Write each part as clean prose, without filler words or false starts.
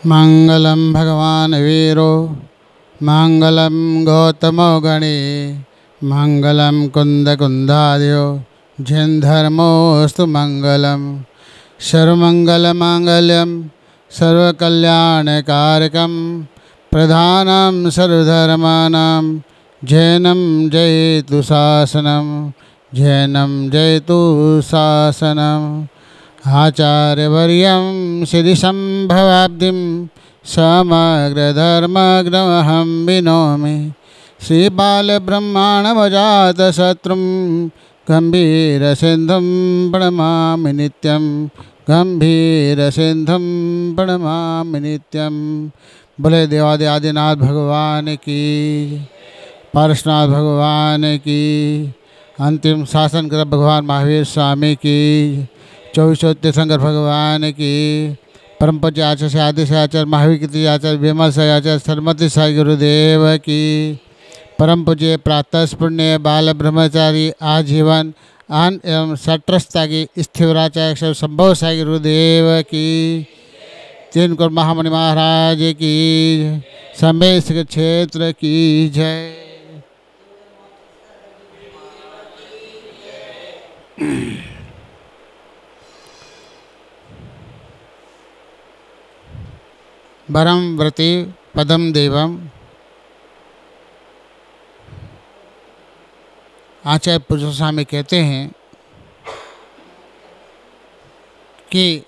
मंगलम भगवान वीरो मंगलम गौतमो गणे मंगलम कुंद कुंदाद्यो जैनधर्मोस्तु मंगलम सर्वमंगल मांगल्यम सर्वकल्याणकारकम प्रधानम सर्वधर्मानां जैनम जयतु शासनम जैनम जयतु शासनम आचार्यवर्यं श्रीसंभवाब्धिं समग्रधर्मग्रमहं विनोमि श्रीबालब्रह्माण्डमजातशत्रुं गम्भीरसिन्धुं प्रणमामि नित्यं गम्भीरसिन्धुं प्रणमामि नित्यं। बोले देवादि आदिनाथ भगवान की, पार्श्वनाथ भगवान की, अंतिम शासन कर भगवान महावीर स्वामी की, 24 तीर्थंकर भगवान की, परम पूज्य आचार्य से आदि से आचार्य महावीर कीर्ति आचार्य विमल से आचार्य सरमति साई गुरुदेव की, परम पूज्य प्रातः पुण्य बाल ब्रह्मचारी आजीवन आन एवं सत्रस्ता की स्थिवराचार्य संभव साई गुरुदेव की, तीन कुल महामणि महाराज की, समेत क्षेत्र की जय। वरम व्रति पदम देवम। आचार्य पूज्य स्वामी कहते हैं कि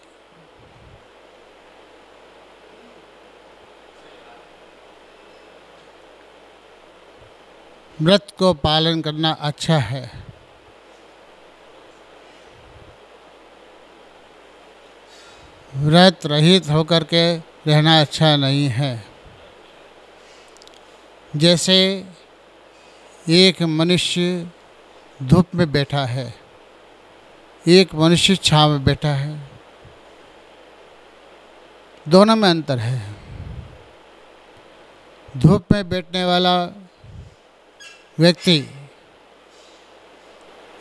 व्रत को पालन करना अच्छा है, व्रत रहित होकर के रहना अच्छा नहीं है। जैसे एक मनुष्य धूप में बैठा है, एक मनुष्य छांव में बैठा है, दोनों में अंतर है। धूप में बैठने वाला व्यक्ति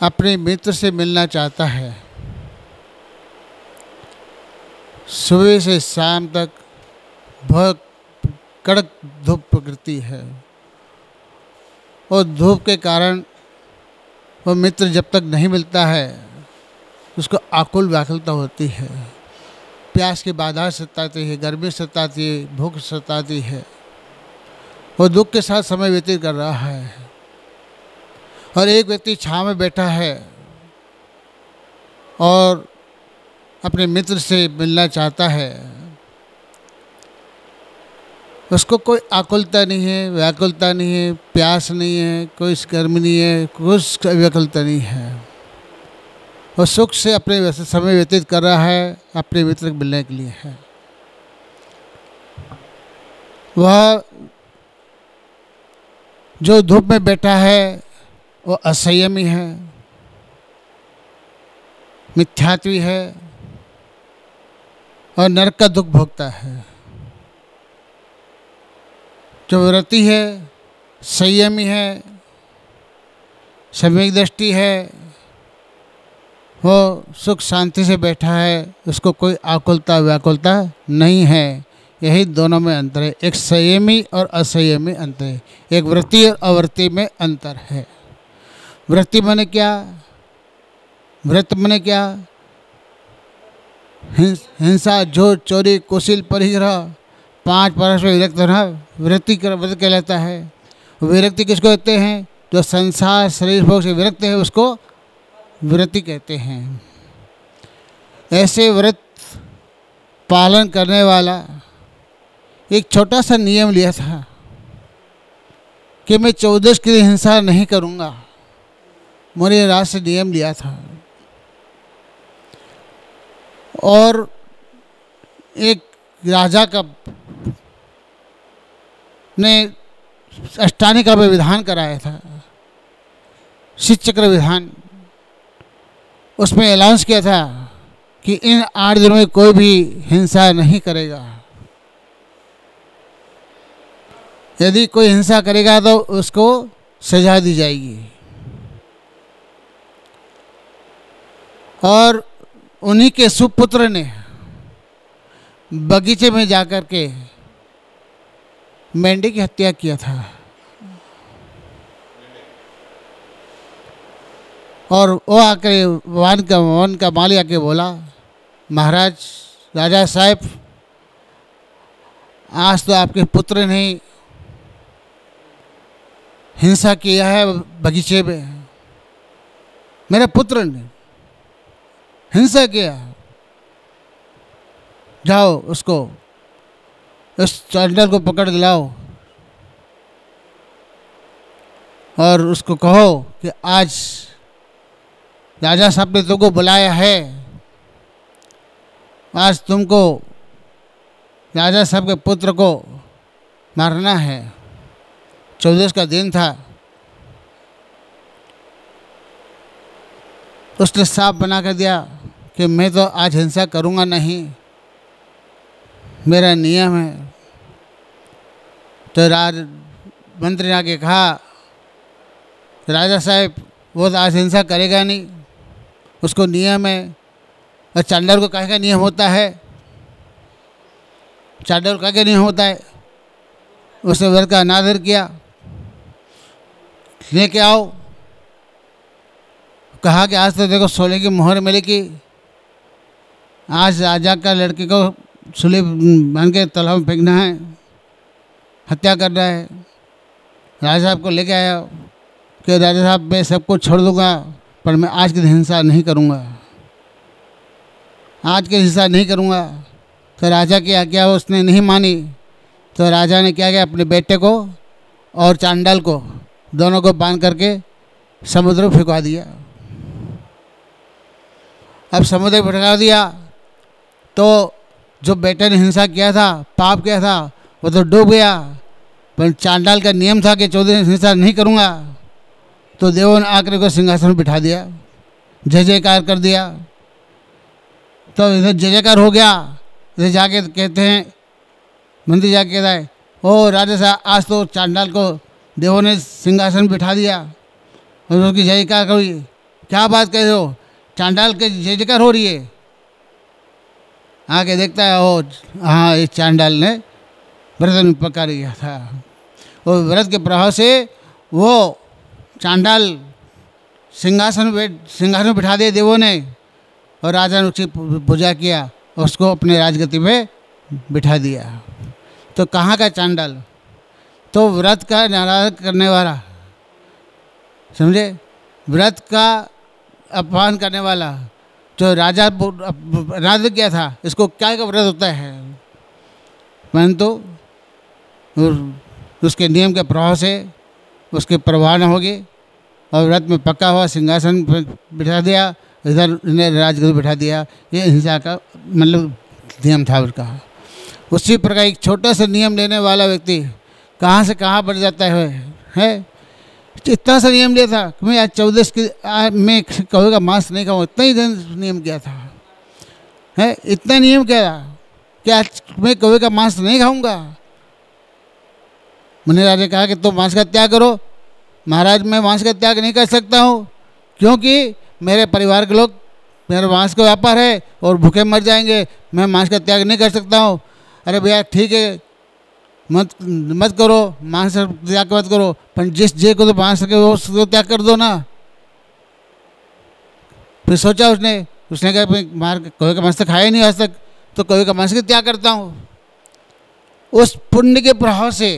अपने मित्र से मिलना चाहता है, सुबह से शाम तक बहुत कड़क धूप प्रकृति है और धूप के कारण वो मित्र जब तक नहीं मिलता है उसको आकुल व्याकुलता होती है, प्यास की बाधा सताती है, गर्मी सताती है, भूख सताती है। वो दुख के साथ समय व्यतीत कर रहा है और एक व्यक्ति छांव में बैठा है और अपने मित्र से मिलना चाहता है, उसको कोई आकुलता नहीं है, व्याकुलता नहीं है, प्यास नहीं है, कोई गर्मी नहीं है, कुछ व्याकुलता नहीं है। वो सुख से अपने वैसे समय व्यतीत कर रहा है, अपने मित्र को मिलने के लिए है। वह जो धूप में बैठा है वो असंयमी है, मिथ्यात्वी है और नरक का दुख भोगता है। जो व्रती है, संयमी है, सम्यक दृष्टि है, वो सुख शांति से बैठा है, उसको कोई आकुलता व्याकुलता नहीं है। यही दोनों में अंतर है, एक संयमी और असंयमी अंतर है, एक व्रती और अव्रती में अंतर है। व्रती माने क्या? व्रत माने क्या? हिंसा, झूठ, चोरी, कुशील, परिग्रह, 5 परस में विरक्त होना व्रत कहलाता है। विरक्ति किसको कहते हैं? जो संसार शरीर भोग से विरक्त है उसको व्रति कहते हैं। ऐसे व्रत पालन करने वाला एक छोटा सा नियम लिया था कि मैं 14 के लिए हिंसा नहीं करूँगा, मैंने राज से नियम लिया था। और एक राजा का ने अष्टानी का विधान कराया था, शीत चक्र विधान। उसमें अनाउंस किया था कि इन 8 दिनों में कोई भी हिंसा नहीं करेगा। यदि कोई हिंसा करेगा तो उसको सजा दी जाएगी। और उन्हीं के सुपुत्र ने बगीचे में जाकर के मेंढे की हत्या किया था। और वो आकर वन का माली आके बोला, महाराज राजा साहब, आज तो आपके पुत्र ने हिंसा किया है बगीचे में, मेरे पुत्र ने हिंसा किया, जाओ उसको, उस चांडाल को पकड़ दिलाओ और उसको कहो कि आज राजा साहब ने तुमको बुलाया है, आज तुमको राजा साहब के पुत्र को मारना है। 14 का दिन था। उसने साफ बना कर दिया कि मैं तो आज हिंसा करूँगा नहीं, मेरा नियम है। तो मंत्री ने आके कहा, राजा साहब वो तो आज हिंसा करेगा नहीं, उसको नियम है। और चांडाल को काहे का नियम होता है? चांडाल का क्या नियम होता है? उसने व्रत का अनादर किया, लेके आओ। कहा कि आज तो देखो सोने की मोहर मिलेगी, आज राजा का लड़के को सूली बन के तालाब में फेंकना है, हत्या करना है। राजा साहब को लेके आया कि राजा साहब मैं सबको छोड़ दूंगा, पर मैं आज की हिंसा नहीं करूंगा, आज की हिंसा नहीं करूंगा। तो राजा की आज्ञा उसने नहीं मानी। तो राजा ने क्या किया, अपने बेटे को और चांडाल को दोनों को बांध करके समुद्र में फेंकवा दिया। अब समुद्र में फेंका दिया तो जो बेटे ने हिंसा किया था, पाप किया था, वो तो डूब गया। पर चांडाल का नियम था कि 14 दिन हिंसा नहीं करूँगा। तो देवों ने आकर को सिंहासन में बिठा दिया, जय जयकार कर दिया। तो इधर जय जयकार हो गया। इधर जाके कहते हैं, मंत्री जाके कहता है, ओ राजा साहब, आज तो चांडाल को देवों ने सिंहासन में बिठा दिया और उसकी जय जयकार करी। क्या बात कह रहे हो, चांडाल के जय जयकार हो रही है? आके देखता है, ओ हाँ, इस चांडाल ने व्रत में पका लिया था। और व्रत के प्रभाव से वो चांडाल सिंहासन में बिठा दिए देवों ने, और राजा ने उसकी पूजा किया, उसको अपने राजगति में बिठा दिया। तो कहाँ का चांडाल? तो व्रत का नाराज करने वाला, समझे, व्रत का अपमान करने वाला, जो राजा अनादर किया था, इसको क्या का व्रत होता है? परंतु उसके नियम के प्रभाव से उसके प्रभाव न होगी और व्रत में पक्का हुआ सिंहासन बिठा दिया, इधर इन्हें राजगद्दी बिठा दिया। ये हिंसा का मतलब नियम था उसका। उसी प्रकार एक छोटा सा नियम लेने वाला व्यक्ति कहाँ से कहाँ बढ़ जाता है? इतना सा नियम लिया था कि मैं आज 14 की मैं कौवे का मांस नहीं खाऊँ, इतना ही नियम किया था, है इतना नियम किया था कि आज मैं कौवे का मांस नहीं खाऊंगा। मुनिराज ने कहा कि तुम मांस का त्याग करो। महाराज, मैं मांस का त्याग नहीं कर सकता हूँ, क्योंकि मेरे परिवार के लोग, मेरा मांस का व्यापार है और भूखे मर जाएंगे, मैं मांस का त्याग नहीं कर सकता हूँ। अरे भैया ठीक है, मत करो, मांस त्याग मत करो, पर जिस जे को तो मांस सके वो उसको त्याग कर दो ना। फिर सोचा उसने कहा कौवे का मांस तो खाया नहीं आज तक, तो कौवे का मांस का त्याग करता हूँ। उस पुण्य के प्रभाव से,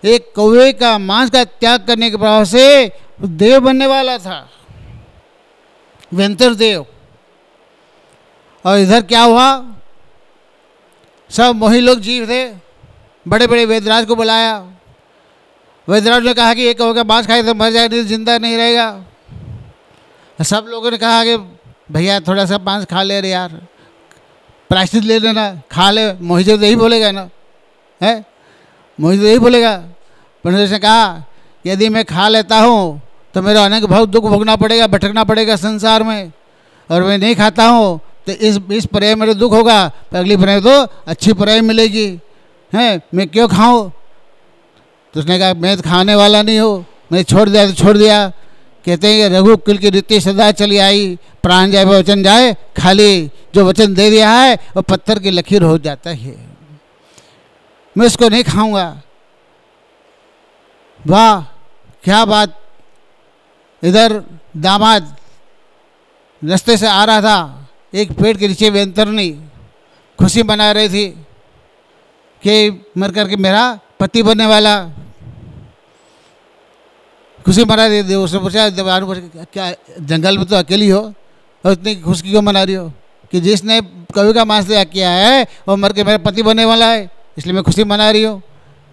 एक कौवे का मांस का त्याग करने के प्रभाव से देव बनने वाला था, वेंतर देव। और इधर क्या हुआ, सब मोही लोग जीव थे, बड़े बड़े वेदराज को बुलाया। वेदराज ने कहा कि एक कौवे का मांस खाए तो मर जाएगा, जिंदा नहीं रहेगा। सब लोगों ने कहा कि भैया थोड़ा सा मांस खा ले रे यार, प्रायश्चित ले लेना, खा ले। मोही तो यही बोलेगा ना, है मोही तो यही बोलेगा। परमेश्वर ने कहा यदि मैं खा लेता हूँ तो मेरा अनेक बहुत दुख भोगना पड़ेगा, भटकना पड़ेगा संसार में, और मैं नहीं खाता हूँ तो इस पर्याय मेरे दुख होगा, पर अगली पर्याय तो अच्छी पर्याय मिलेगी, हैं मैं क्यों खाऊं? तो उसने कहा मैं तो खाने वाला नहीं हूँ, मैं छोड़ दिया तो छोड़ दिया, कहते हैं कि रघुकुल की रीति सदा चली आई, प्राण जाए वचन जाए खाली। जो वचन दे दिया है वो पत्थर की लकीर हो जाता है। मैं इसको नहीं खाऊंगा। वाह क्या बात। इधर दामाद रास्ते से आ रहा था, एक पेड़ के नीचे वेंतरनी खुशी मना रही थी कि मर करके मेरा पति बनने वाला। खुशी मना रही थी। उसने पूछा, क्या जंगल में तो अकेली हो और इतनी खुशी क्यों मना रही हो? कि जिसने कभी का मांस त्याग किया है वो मर के मेरा पति बनने वाला है, इसलिए मैं खुशी मना रही हूँ।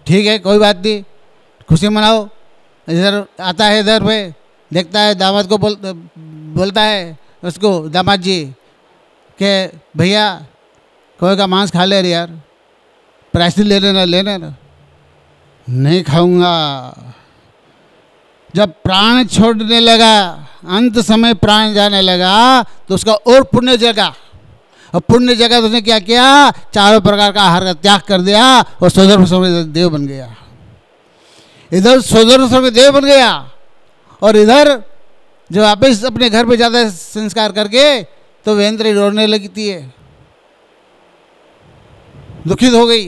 ठीक है, कोई बात नहीं, खुशी मनाओ। इधर आता है, इधर पे देखता है, दामाद को बोलता है उसको, दामाद जी कि भैया कोई का मांस खा ले रे यार, प्रायश्चित ले लेना। नहीं खाऊंगा। जब प्राण छोड़ने लगा, अंत समय प्राण जाने लगा, तो उसका और पुण्य जगा। और पुण्य जगह तो उसने क्या किया, चारों प्रकार का आहार का त्याग कर दिया और सोदर देव बन गया। इधर सोदर देव बन गया और इधर जो वापिस अपने घर पे जाता है संस्कार करके, तो वेंद्री रोने लगती है, दुखित हो गई।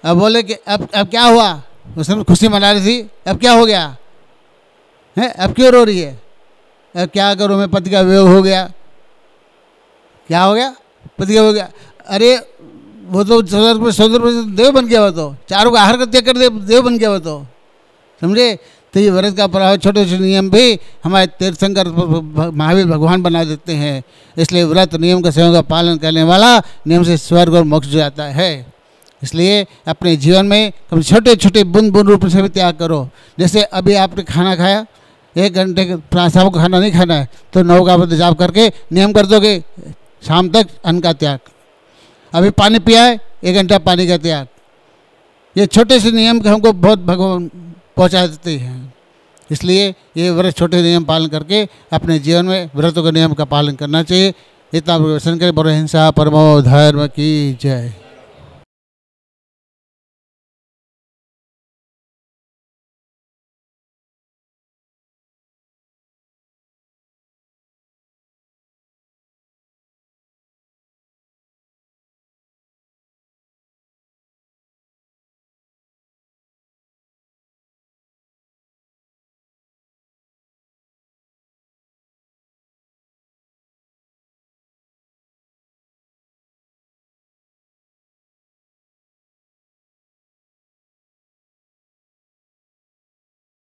अब बोले कि अब क्या हुआ? उसने खुशी मना रही थी, अब क्या हो गया है? अब क्यों रो रही है? अब क्या करूँ, मैं पति का वियोग हो गया। क्या हो गया? पति का हो गया। अरे वो तो सोदर देव बन गया, वो तो चारों का आहार का त्याग कर देव बन गया वो तो, समझे? तो ये व्रत का प्रभाव, छोटे छोटे नियम भी हमारे तीर्थंकर महावीर भगवान बना देते हैं। इसलिए व्रत नियम का सेवन का पालन करने वाला नियम से स्वर्ग और मोक्ष जाता है। इसलिए अपने जीवन में कभी छोटे छोटे बूंद बूंद रूप से भी त्याग करो। जैसे अभी आपने खाना खाया, 1 घंटे के शाम को खाना नहीं खाना है, तो 9 का बद जाप करके नियम कर दोगे, शाम तक अन्न का त्याग। अभी पानी पिया है, 1 घंटा पानी का त्याग। ये छोटे से नियम हमको बहुत भगवान पहुँचा देते हैं। इसलिए ये व्रत छोटे नियम पालन करके अपने जीवन में व्रतों के नियम का पालन करना चाहिए। इतना वचन करें। बड़ो हिंसा परमो धर्म की जय।